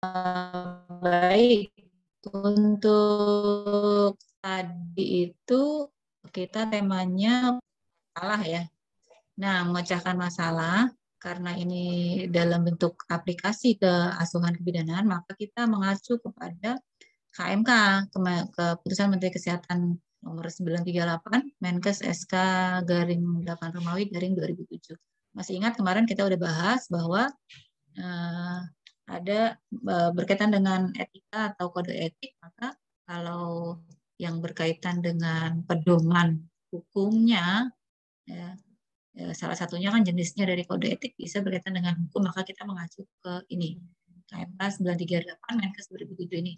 Baik, untuk tadi itu kita temanya masalah ya. Nah, memecahkan masalah karena ini dalam bentuk aplikasi ke asuhan kebidanaan, maka kita mengacu kepada KMK, Keputusan Menteri Kesehatan nomor 938, Menkes SK garing 8 Romawi garing 2007. Masih ingat kemarin kita udah bahas bahwa ada berkaitan dengan etika atau kode etik, maka kalau yang berkaitan dengan pedoman hukumnya, ya, salah satunya kan jenisnya dari kode etik bisa berkaitan dengan hukum, maka kita mengacu ke ini, KMK 938 Menkes 2007 ini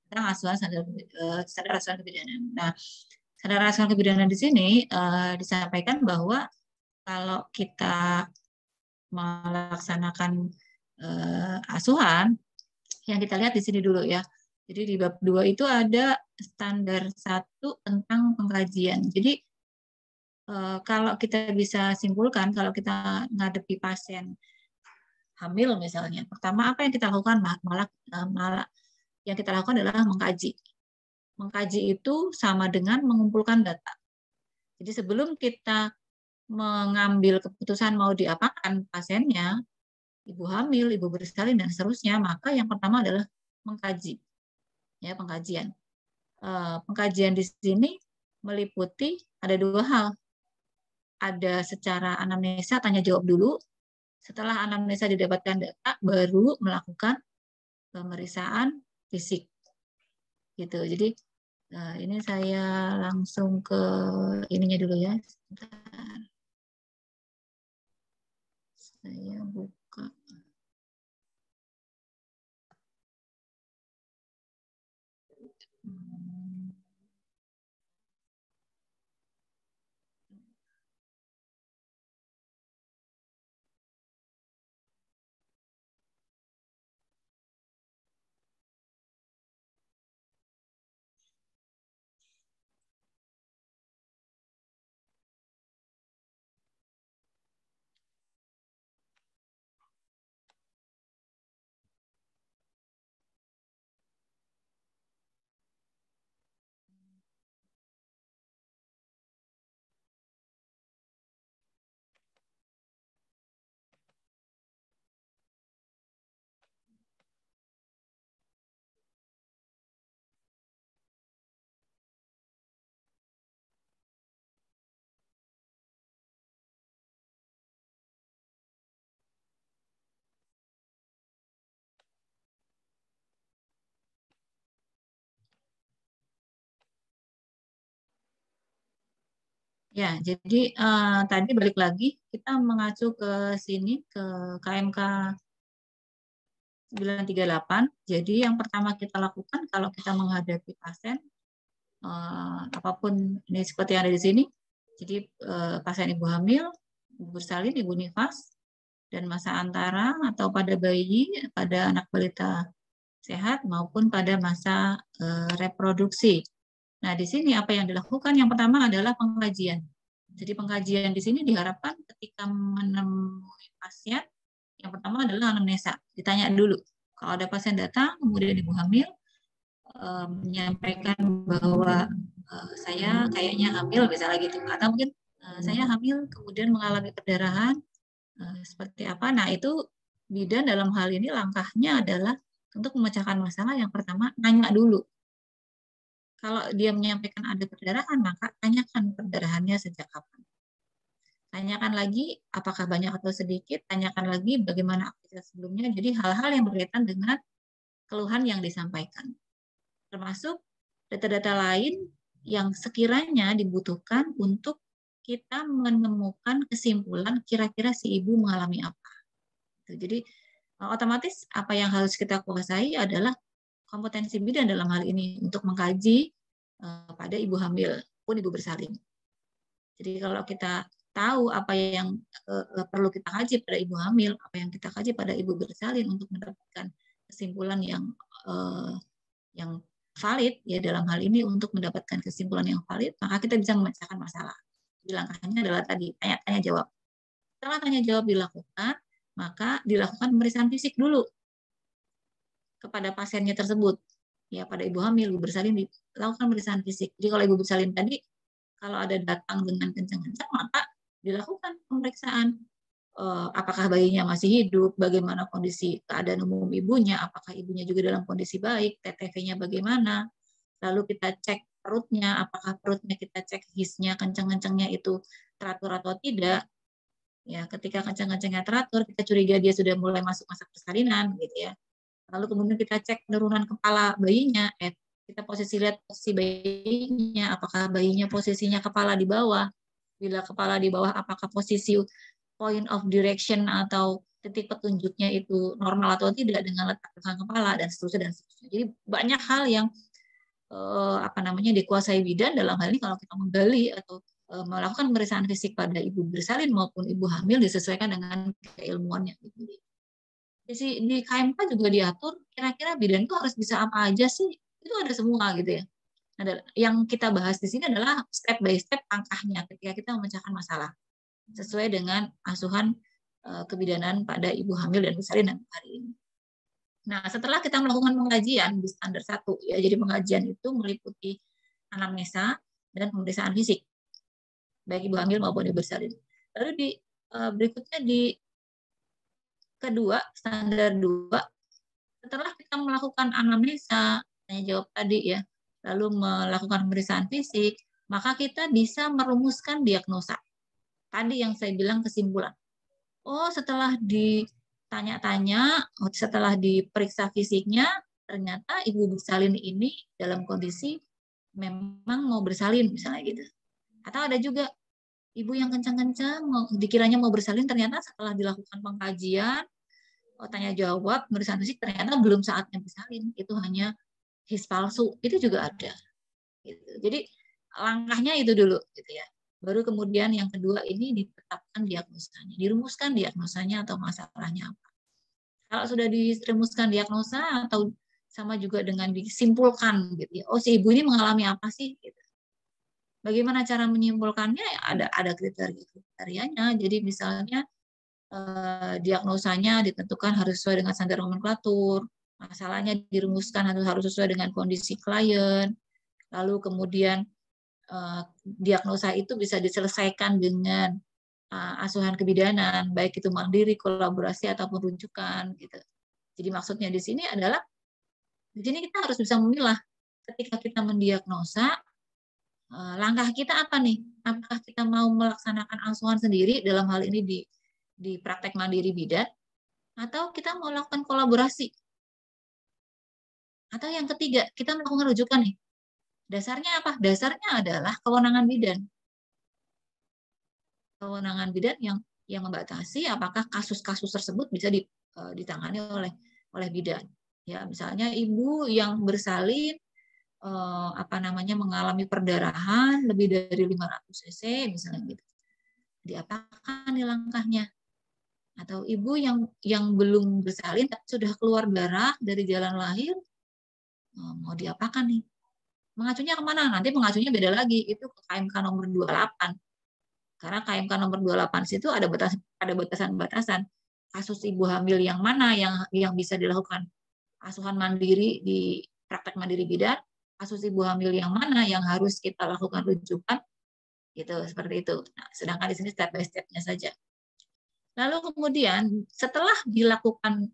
tentang asuhan sadar asuhan kebidanan. Nah, sadar asuhan kebidanan di sini disampaikan bahwa kalau kita melaksanakan asuhan, yang kita lihat di sini dulu ya. Jadi di bab 2 itu ada standar 1 tentang pengkajian. Jadi kalau kita bisa simpulkan, kalau kita ngadepi pasien hamil misalnya, pertama apa yang kita lakukan? Malah yang kita lakukan adalah mengkaji. Mengkaji itu sama dengan mengumpulkan data. Jadi sebelum kita mengambil keputusan mau diapakan pasiennya, ibu hamil, ibu bersalin, dan seterusnya, maka yang pertama adalah mengkaji. Ya, pengkajian. Pengkajian di sini meliputi ada 2 hal. Ada secara anamnesa, tanya jawab dulu. Setelah anamnesa didapatkan data, baru melakukan pemeriksaan fisik. Gitu. Jadi ini saya langsung ke ininya dulu ya. Sebentar. Saya buka. Ya, jadi tadi balik lagi kita mengacu ke sini ke KMK 938. Jadi yang pertama kita lakukan kalau kita menghadapi pasien apapun ini seperti yang ada di sini. Jadi pasien ibu hamil, ibu bersalin, ibu nifas, dan masa antara atau pada bayi, pada anak balita sehat maupun pada masa reproduksi. Nah, di sini apa yang dilakukan? Yang pertama adalah pengkajian. Jadi pengkajian di sini diharapkan ketika menemui pasien, yang pertama adalah anamnesa. Ditanya dulu. Kalau ada pasien datang, kemudian ibu hamil, menyampaikan bahwa saya kayaknya hamil, misalnya gitu. Atau mungkin saya hamil, kemudian mengalami perdarahan, seperti apa. Nah, itu bidan dalam hal ini langkahnya adalah untuk memecahkan masalah yang pertama, nanya dulu. Kalau dia menyampaikan ada perdarahan, maka tanyakan perdarahannya sejak kapan. Tanyakan lagi apakah banyak atau sedikit, tanyakan lagi bagaimana aktivitas sebelumnya. Jadi hal-hal yang berkaitan dengan keluhan yang disampaikan. Termasuk data-data lain yang sekiranya dibutuhkan untuk kita menemukan kesimpulan kira-kira si ibu mengalami apa. Jadi otomatis apa yang harus kita kuasai adalah kompetensi bidan dalam hal ini untuk mengkaji pada ibu hamil pun ibu bersalin. Jadi kalau kita tahu apa yang perlu kita kaji pada ibu hamil, apa yang kita kaji pada ibu bersalin untuk mendapatkan kesimpulan yang valid ya dalam hal ini untuk mendapatkan kesimpulan yang valid, maka kita bisa memecahkan masalah. Jadi langkahnya adalah tadi tanya-tanya jawab. Setelah tanya jawab dilakukan, maka dilakukan pemeriksaan fisik dulu. kepada pasiennya tersebut. Ya, pada ibu hamil, ibu bersalin dilakukan pemeriksaan fisik. Jadi kalau ibu bersalin tadi, kalau ada datang dengan kencang-kencang, maka dilakukan pemeriksaan. Apakah bayinya masih hidup, bagaimana kondisi keadaan umum ibunya, apakah ibunya juga dalam kondisi baik, TTV-nya bagaimana, lalu kita cek perutnya, apakah perutnya kita cek hisnya, kencang-kencangnya itu teratur atau tidak. Ya, ketika kencang-kencangnya teratur, kita curiga dia sudah mulai masuk masa persalinan, gitu ya. Lalu kemudian kita cek penurunan kepala bayinya, kita lihat posisi bayinya, apakah bayinya posisinya kepala di bawah. Bila kepala di bawah, apakah posisi point of direction atau titik petunjuknya itu normal atau tidak dengan letak belakang kepala, dan seterusnya dan seterusnya. Jadi banyak hal yang dikuasai bidan dalam hal ini kalau kita menggali atau melakukan pemeriksaan fisik pada ibu bersalin maupun ibu hamil disesuaikan dengan keilmuannya. Jadi di KMK juga diatur kira-kira bidan itu harus bisa apa aja sih, itu ada semua gitu ya. Yang kita bahas di sini adalah step by step langkahnya ketika kita memecahkan masalah sesuai dengan asuhan kebidanan pada ibu hamil dan bersalin hari ini. Nah, setelah kita melakukan pengajian di standar 1, ya, jadi pengajian itu meliputi anamnesa dan pemeriksaan fisik, baik ibu hamil maupun ibu bersalin. Lalu berikutnya di kedua, standar 2, setelah kita melakukan anamnesa, tanya jawab tadi ya, lalu melakukan pemeriksaan fisik, maka kita bisa merumuskan diagnosa. Tadi yang saya bilang kesimpulan. Oh, setelah ditanya-tanya, setelah diperiksa fisiknya, ternyata ibu bersalin ini dalam kondisi memang mau bersalin, misalnya gitu. Atau ada juga ibu yang kencang-kencang, dikiranya mau bersalin, ternyata setelah dilakukan pengkajian, tanya jawab, pemeriksaan fisik, ternyata belum saatnya bersalin. Itu hanya his palsu. Itu juga ada. Gitu. Jadi langkahnya itu dulu, gitu ya. Baru kemudian yang kedua ini ditetapkan diagnosanya, dirumuskan diagnosanya atau masalahnya apa. Kalau sudah dirumuskan diagnosa atau sama juga dengan disimpulkan gitu ya. Oh, si ibu ini mengalami apa sih gitu. Bagaimana cara menyimpulkannya? Ada kriterianya. Jadi misalnya diagnosanya ditentukan harus sesuai dengan standar nomenklatur, masalahnya dirumuskan harus sesuai dengan kondisi klien, lalu kemudian diagnosa itu bisa diselesaikan dengan asuhan kebidanan, baik itu mandiri, kolaborasi ataupun rujukan gitu. Jadi maksudnya di sini adalah di sini kita harus bisa memilah ketika kita mendiagnosa langkah kita apa nih? Apakah kita mau melaksanakan asuhan sendiri dalam hal ini di praktek mandiri bidan, atau kita mau lakukan kolaborasi? Atau yang ketiga, kita melakukan rujukan nih. Dasarnya apa? Dasarnya adalah kewenangan bidan. Kewenangan bidan yang membatasi apakah kasus-kasus tersebut bisa ditangani oleh bidan. Ya, misalnya ibu yang bersalin mengalami perdarahan lebih dari 500 cc misalnya gitu. Diapakan nih langkahnya? Atau ibu yang belum bersalin tapi sudah keluar darah dari jalan lahir, mau diapakan nih? Mengacunya kemana? Nanti mengacunya beda lagi, itu ke KMK nomor 28. Karena KMK nomor 28 itu ada batasan-batasan. Kasus ibu hamil yang mana yang bisa dilakukan asuhan mandiri di praktek mandiri bidan, kasus ibu hamil yang mana yang harus kita lakukan rujukan, gitu, seperti itu. Nah, sedangkan di sini step by step-nya saja. Lalu kemudian setelah dilakukan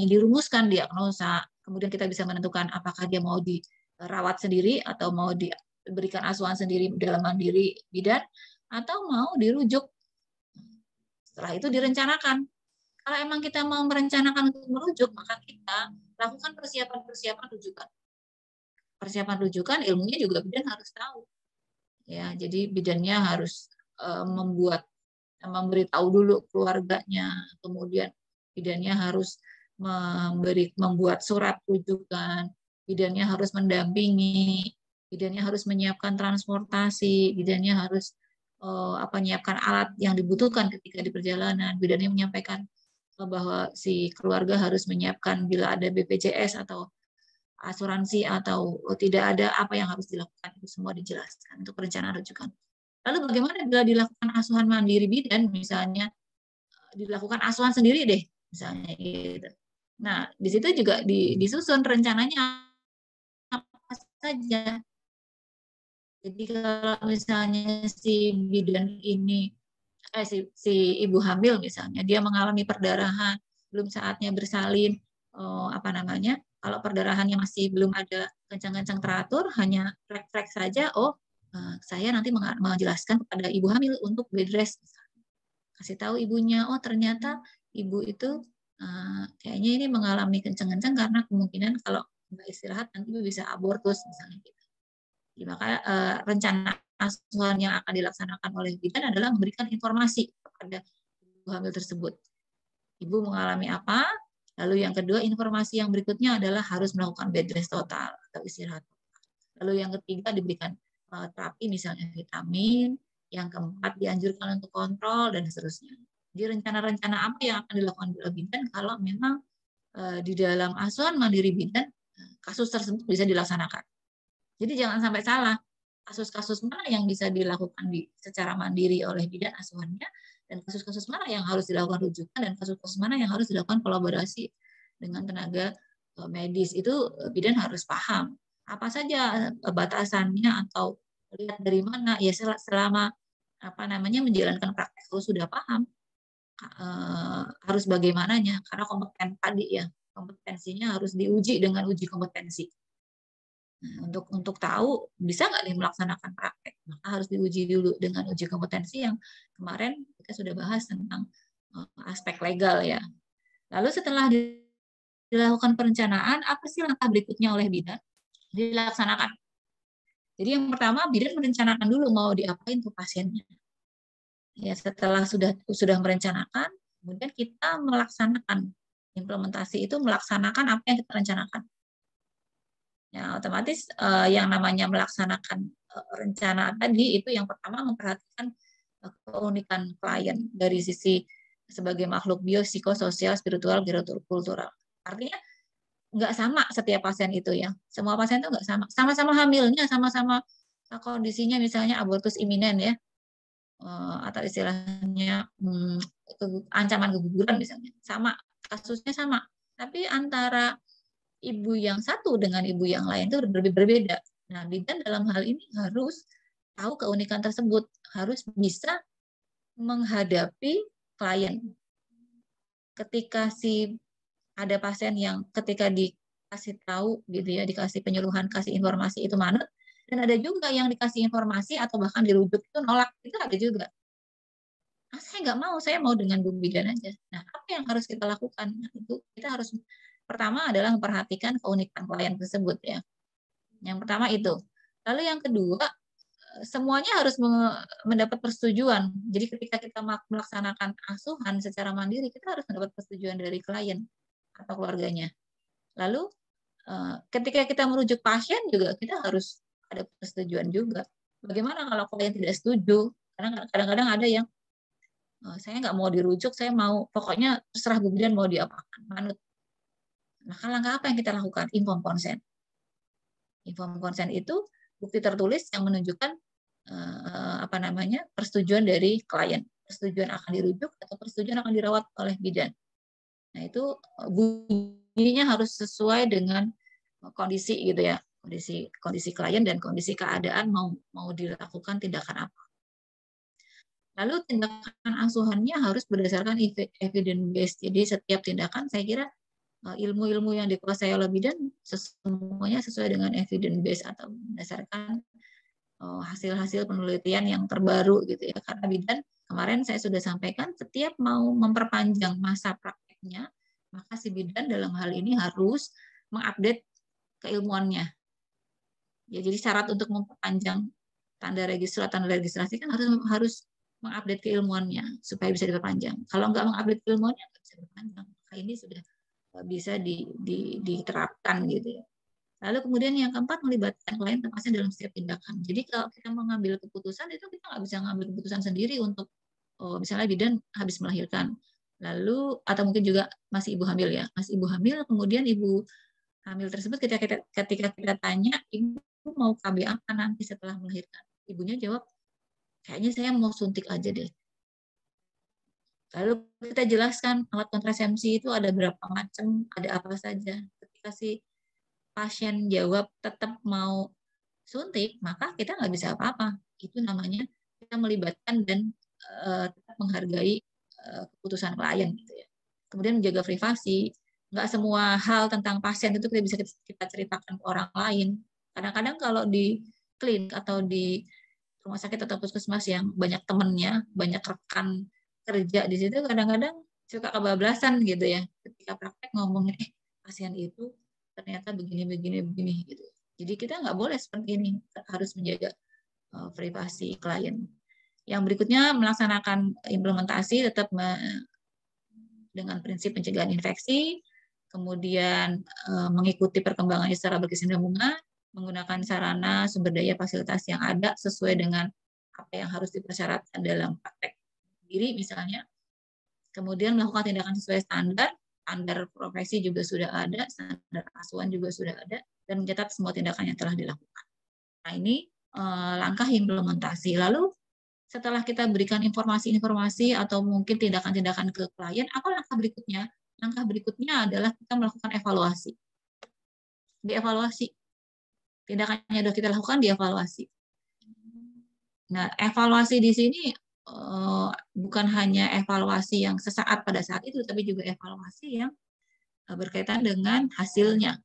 dirumuskan diagnosa, kemudian kita bisa menentukan apakah dia mau dirawat sendiri atau mau diberikan asuhan sendiri dalam mandiri bidan atau mau dirujuk. Setelah itu direncanakan. Kalau emang kita mau merencanakan untuk merujuk, maka kita lakukan persiapan rujukan. Persiapan rujukan ilmunya juga bidan harus tahu. Ya, jadi bidannya harus memberitahu dulu keluarganya, kemudian bidannya harus membuat surat rujukan, bidannya harus mendampingi, bidannya harus menyiapkan transportasi, bidannya harus menyiapkan alat yang dibutuhkan ketika di perjalanan, bidannya menyampaikan bahwa si keluarga harus menyiapkan bila ada BPJS atau asuransi atau tidak ada apa yang harus dilakukan, itu semua dijelaskan untuk perencanaan rujukan. Lalu bagaimana bila dilakukan asuhan mandiri bidan, misalnya dilakukan asuhan sendiri deh, misalnya gitu. Nah, di situ juga disusun rencananya apa saja. Jadi kalau misalnya si bidan ini, si ibu hamil misalnya, dia mengalami perdarahan, belum saatnya bersalin, apa namanya, kalau perdarahannya masih belum ada kencang-kencang teratur, hanya flek-flek saja, saya nanti menjelaskan kepada ibu hamil untuk bed rest. Kasih tahu ibunya, oh ternyata ibu itu kayaknya ini mengalami kencang-kencang karena kemungkinan kalau nggak istirahat nanti bisa abortus misalnya gitu. Jadi, maka rencana asuhan yang akan dilaksanakan oleh bidan adalah memberikan informasi kepada ibu hamil tersebut. Ibu mengalami apa? Lalu yang kedua, informasi yang berikutnya adalah harus melakukan bed rest total atau istirahat. Lalu yang ketiga diberikan terapi misalnya vitamin, yang keempat dianjurkan untuk kontrol dan seterusnya. Jadi rencana-rencana apa yang akan dilakukan oleh bidan kalau memang di dalam asuhan mandiri bidan kasus tersebut bisa dilaksanakan. Jadi jangan sampai salah, kasus-kasus mana yang bisa dilakukan secara mandiri oleh bidan asuhannya, dan kasus-kasus mana yang harus dilakukan rujukan, dan kasus-kasus mana yang harus dilakukan kolaborasi dengan tenaga medis. Itu bidan harus paham apa saja batasannya, atau lihat dari mana ya, selama apa namanya menjalankan praktek harus sudah paham harus bagaimananya, karena kompeten tadi ya, kompetensinya harus diuji dengan uji kompetensi. Nah, untuk tahu bisa nggak nih melaksanakan praktek, maka harus diuji dulu dengan uji kompetensi yang kemarin kita sudah bahas tentang aspek legal ya. Lalu setelah dilakukan perencanaan, apa sih langkah berikutnya oleh bidan? Dilaksanakan. Jadi yang pertama, bidan merencanakan dulu mau diapain tuh pasiennya. Ya, setelah sudah merencanakan, kemudian kita melaksanakan. Implementasi itu melaksanakan apa yang kita rencanakan. Ya, otomatis yang namanya melaksanakan rencana tadi itu yang pertama memperhatikan keunikan klien dari sisi sebagai makhluk biopsikososial, spiritual, kultural. Artinya nggak sama setiap pasien itu ya. Semua pasien itu nggak sama. Sama-sama hamilnya, sama-sama kondisinya misalnya abortus iminen ya, atau istilahnya ancaman keguguran misalnya. Sama, kasusnya sama. Tapi antara ibu yang satu dengan ibu yang lain itu berbeda. Nah, bidan dalam hal ini harus tahu keunikan tersebut, harus bisa menghadapi klien. Ketika ada pasien yang ketika dikasih tahu gitu ya, dikasih penyuluhan, kasih informasi itu manut, dan ada juga yang dikasih informasi atau bahkan dirujuk itu nolak, itu ada juga. Saya nggak mau, saya mau dengan Bu Bidan aja. Nah, apa yang harus kita lakukan? Nah, itu kita harus pertama adalah memperhatikan keunikan klien tersebut ya. Yang pertama itu. Lalu yang kedua, semuanya harus mendapat persetujuan. Jadi ketika kita melaksanakan asuhan secara mandiri, kita harus mendapat persetujuan dari klien atau keluarganya. Lalu ketika kita merujuk pasien juga kita harus ada persetujuan juga. Bagaimana kalau klien tidak setuju? Karena kadang-kadang ada yang saya nggak mau dirujuk, saya mau pokoknya terserah Bu Bidan mau diapakan, manut. Maka langkah apa yang kita lakukan? Inform consent. Inform consent itu bukti tertulis yang menunjukkan apa namanya persetujuan dari klien, persetujuan akan dirujuk atau persetujuan akan dirawat oleh bidan. Nah itu bunyinya harus sesuai dengan kondisi gitu ya, kondisi klien dan kondisi keadaan mau dilakukan tindakan apa. Lalu tindakan asuhannya harus berdasarkan evidence based. Jadi setiap tindakan saya kira ilmu-ilmu yang dikuasai oleh bidan semuanya sesuai dengan evidence based atau berdasarkan hasil-hasil penelitian yang terbaru gitu ya. Karena bidan kemarin saya sudah sampaikan setiap mau memperpanjang masa prakteknya, maka si bidan dalam hal ini harus mengupdate keilmuannya. Ya, jadi syarat untuk memperpanjang tanda registrasi kan harus mengupdate keilmuannya supaya bisa diperpanjang. Kalau nggak mengupdate keilmuannya nggak bisa diperpanjang. Maka ini sudah bisa diterapkan gitu ya. Lalu kemudian yang keempat, melibatkan klien terpaksa dalam setiap tindakan. Jadi kalau kita mengambil keputusan itu kita nggak bisa mengambil keputusan sendiri untuk misalnya bidan habis melahirkan, lalu atau mungkin juga masih ibu hamil ya, masih ibu hamil, kemudian ibu hamil tersebut ketika kita tanya, ibu mau KB apa nanti setelah melahirkan, ibunya jawab kayaknya saya mau suntik aja deh. Lalu kita jelaskan alat kontrasepsi itu ada berapa macam, ada apa saja. Ketika si pasien jawab tetap mau suntik, maka kita nggak bisa apa-apa. Itu namanya kita melibatkan dan tetap menghargai keputusan klien gitu ya. Kemudian menjaga privasi. Nggak semua hal tentang pasien itu kita bisa kita ceritakan ke orang lain. Kadang-kadang kalau di klinik atau di rumah sakit atau puskesmas yang banyak temennya, banyak rekan kerja di situ, kadang-kadang suka kebablasan gitu ya. Ketika praktek ngomongnya, pasien itu ternyata begini gitu. Jadi kita nggak boleh seperti ini, harus menjaga privasi klien. Yang berikutnya melaksanakan implementasi tetap dengan prinsip pencegahan infeksi, kemudian mengikuti perkembangannya secara berkesinambungan, menggunakan sarana sumber daya fasilitas yang ada sesuai dengan apa yang harus dipersyaratkan dalam praktek diri misalnya, kemudian melakukan tindakan sesuai standar, standar profesi juga sudah ada, standar asuhan juga sudah ada, dan mencatat semua tindakan yang telah dilakukan. Nah ini langkah implementasi. Lalu setelah kita berikan informasi-informasi atau mungkin tindakan-tindakan ke klien, apa langkah berikutnya? Langkah berikutnya adalah kita melakukan evaluasi. Dievaluasi. Tindakannya sudah kita lakukan, dievaluasi. Nah, evaluasi di sini bukan hanya evaluasi yang sesaat pada saat itu, tapi juga evaluasi yang berkaitan dengan hasilnya.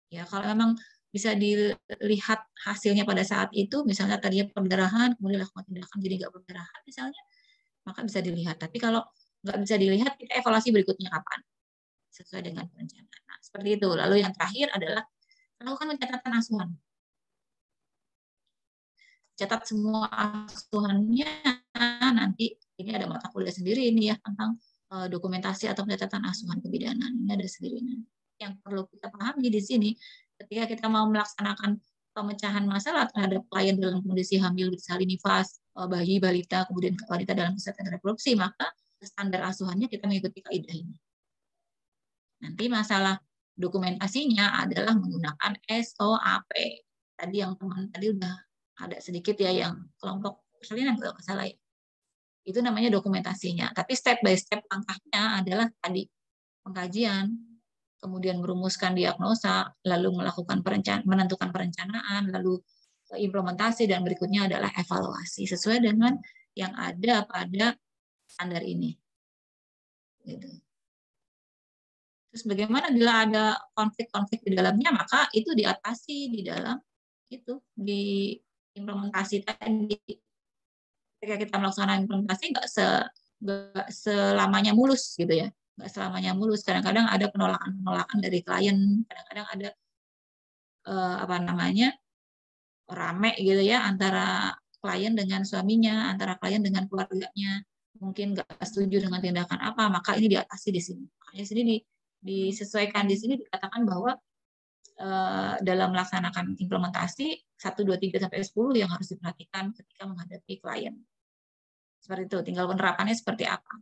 Ya, kalau memang bisa dilihat hasilnya pada saat itu, misalnya tadinya perdarahan, kemudian lakukan tindakan jadi nggak perdarahan misalnya, maka bisa dilihat. Tapi kalau nggak bisa dilihat, kita evaluasi berikutnya kapan? Sesuai dengan perencanaan. Nah, seperti itu. Lalu yang terakhir adalah lakukan pencatatan asuhan. Catat semua asuhannya, nanti ini ada mata kuliah sendiri ini ya tentang dokumentasi atau pencatatan asuhan kebidanan. Ini ada sendiri. Yang perlu kita pahami di sini, ketika kita mau melaksanakan pemecahan masalah terhadap klien dalam kondisi hamil, bersalin nifas, bayi, balita, kemudian wanita dalam kesehatan reproduksi, maka standar asuhannya kita mengikuti kaidah ini. Nanti masalah dokumentasinya adalah menggunakan SOAP. Tadi yang teman tadi udah ada sedikit ya yang kelompok persalinan kalau nggak salah ya. Itu namanya dokumentasinya. Tapi step by step langkahnya adalah tadi pengkajian, kemudian merumuskan diagnosa, lalu melakukan menentukan perencanaan, lalu implementasi, dan berikutnya adalah evaluasi sesuai dengan yang ada pada standar ini. Gitu. Terus bagaimana bila ada konflik-konflik di dalamnya, maka itu diatasi di dalam itu, di implementasi tadi. Ketika kita melaksanakan implementasi, nggak selamanya mulus gitu ya. Nggak selamanya mulus. Kadang-kadang ada penolakan-penolakan dari klien, kadang-kadang ada apa namanya, rame gitu ya, antara klien dengan suaminya, antara klien dengan keluarganya. Mungkin nggak setuju dengan tindakan apa, maka ini diatasi di sini. Makanya sini disesuaikan di sini, dikatakan bahwa dalam melaksanakan implementasi 1, 2, 3, sampai 10 yang harus diperhatikan ketika menghadapi klien. Seperti itu, tinggal penerapannya seperti apa.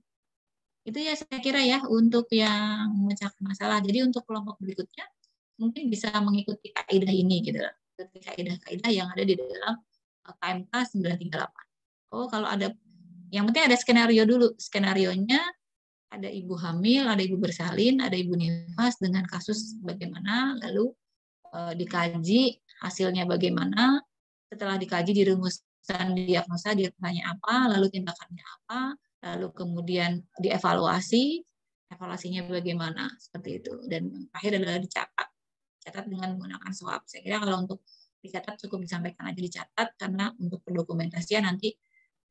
Itu ya saya kira ya untuk yang memecahkan masalah. Jadi untuk kelompok berikutnya mungkin bisa mengikuti kaidah ini gitu. Kaidah-kaidah yang ada di dalam KMK 938. Oh, kalau ada, yang penting ada skenario dulu. Skenarionya ada ibu hamil, ada ibu bersalin, ada ibu nifas dengan kasus bagaimana, lalu dikaji hasilnya bagaimana, setelah dikaji dirumuskan diagnosa, ditanya apa, lalu tindakannya apa, lalu kemudian dievaluasi, evaluasinya bagaimana, seperti itu. Dan akhir adalah dicatat, catat dengan menggunakan SOAP. Saya kira kalau untuk dicatat cukup disampaikan aja dicatat, karena untuk pendokumentasian nanti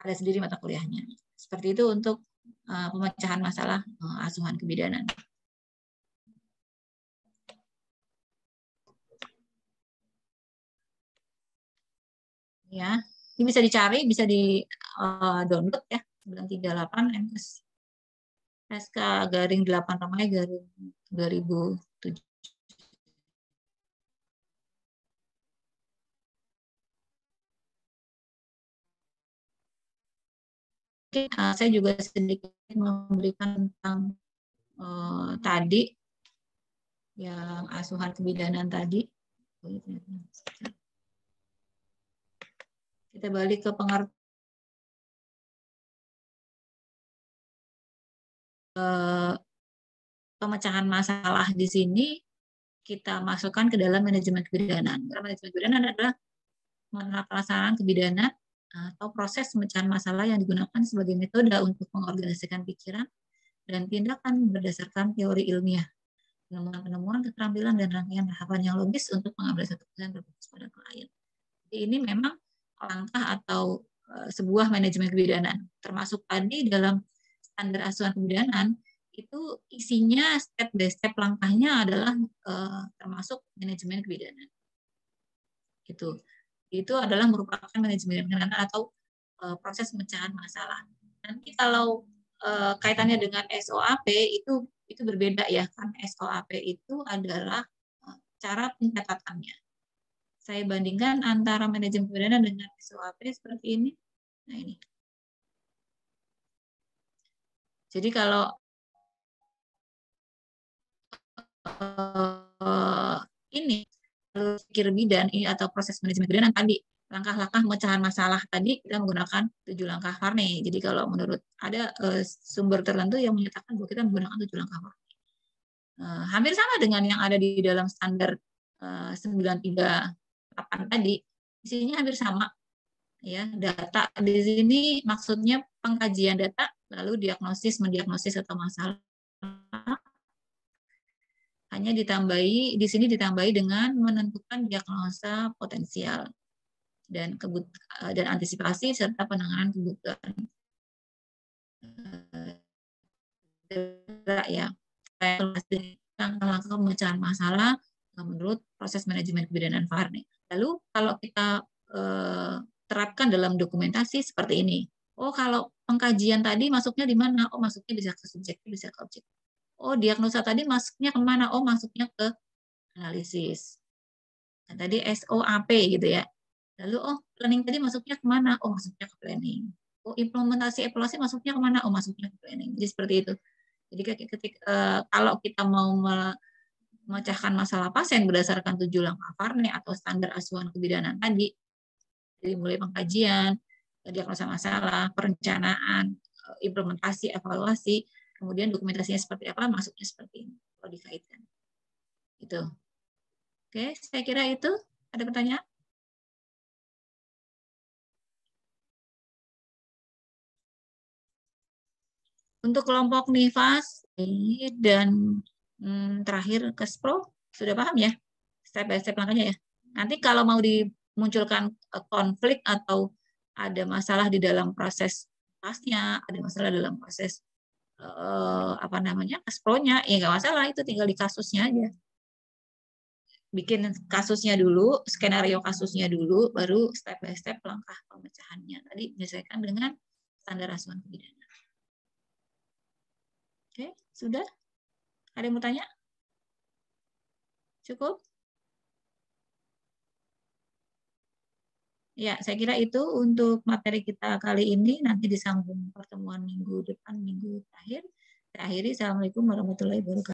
ada sendiri mata kuliahnya. Seperti itu untuk pemecahan masalah asuhan kebidanan. Ya, ini bisa dicari, bisa di download ya, 938 MKes SK-8 Romae garing 2007. Oke, saya juga sedikit memberikan tentang tadi yang asuhan kebidanan tadi. Kita balik ke pengertian pemecahan masalah di sini kita masukkan ke dalam manajemen kebidanan. Karena manajemen kebidanan adalah pelaksanaan kebidanan atau proses pemecahan masalah yang digunakan sebagai metode untuk mengorganisasikan pikiran dan tindakan berdasarkan teori ilmiah, penemuan-penemuan, keterampilan, dan rangkaian tahapan yang logis untuk mengambil satu keputusan berfokus pada klien. Jadi ini memang langkah atau sebuah manajemen kebidanan. Termasuk tadi dalam standar asuhan kebidanan, itu isinya step by step langkahnya adalah termasuk manajemen kebidanan. Gitu. Itu adalah merupakan manajemen kebidanan atau proses pemecahan masalah. Nanti kalau kaitannya dengan SOAP itu berbeda ya, kan SOAP itu adalah cara pencatatannya. Saya bandingkan antara manajemen kebidanan dengan SOAP seperti ini. Nah ini. Jadi kalau ini pikir bidan ini atau proses manajemen kebidanan tadi, langkah-langkah pemecahan masalah tadi kita menggunakan 7 langkah Varney. Jadi kalau menurut ada sumber tertentu yang menyatakan bahwa kita menggunakan 7 langkah Varney. Hampir sama dengan yang ada di dalam standar 938 tadi, isinya hampir sama. Ya, data di sini maksudnya pengkajian data, lalu diagnosis, mendiagnosis atau masalah. Hanya ditambahi di sini ditambahi dengan menentukan diagnosa potensial dan antisipasi serta penanganan kebutuhan. Ya, langkah-langkah pemecahan masalah menurut proses manajemen kebidanan Varney. Lalu kalau kita terapkan dalam dokumentasi seperti ini. Oh, kalau pengkajian tadi masuknya di mana? Oh, masuknya bisa ke subjek, bisa ke objek. Oh, diagnosa tadi masuknya kemana? Oh, masuknya ke analisis. Nah, tadi SOAP gitu ya. Lalu, oh, planning tadi masuknya kemana? Oh, masuknya ke planning. Oh, implementasi evaluasi masuknya kemana? Oh, masuknya ke planning. Jadi seperti itu. Jadi kalau kita mau memecahkan masalah pasien berdasarkan 7 langkah Varney atau standar asuhan kebidanan tadi, dari mulai pengkajian, diagnosa masalah, perencanaan, implementasi, evaluasi, kemudian dokumentasinya seperti apa, masuknya seperti ini kalau dikaitkan. Itu. Oke, saya kira itu. Ada pertanyaan? Untuk kelompok NIFAS dan terakhir KESPRO, sudah paham ya? Step by step langkahnya ya. Nanti kalau mau dimunculkan konflik atau ada masalah di dalam proses pasnya, ada masalah dalam proses KESPRO-nya, ya nggak masalah, itu tinggal di kasusnya aja. Bikin kasusnya dulu, skenario kasusnya dulu, baru step by step langkah pemecahannya. Tadi menyesuaikan dengan standar asuhan kebidanan. Oke, sudah? Ada yang mau tanya? Cukup? Ya, saya kira itu untuk materi kita kali ini. Nanti disambung pertemuan minggu depan, minggu terakhir. Saya akhiri. Assalamualaikum warahmatullahi wabarakatuh.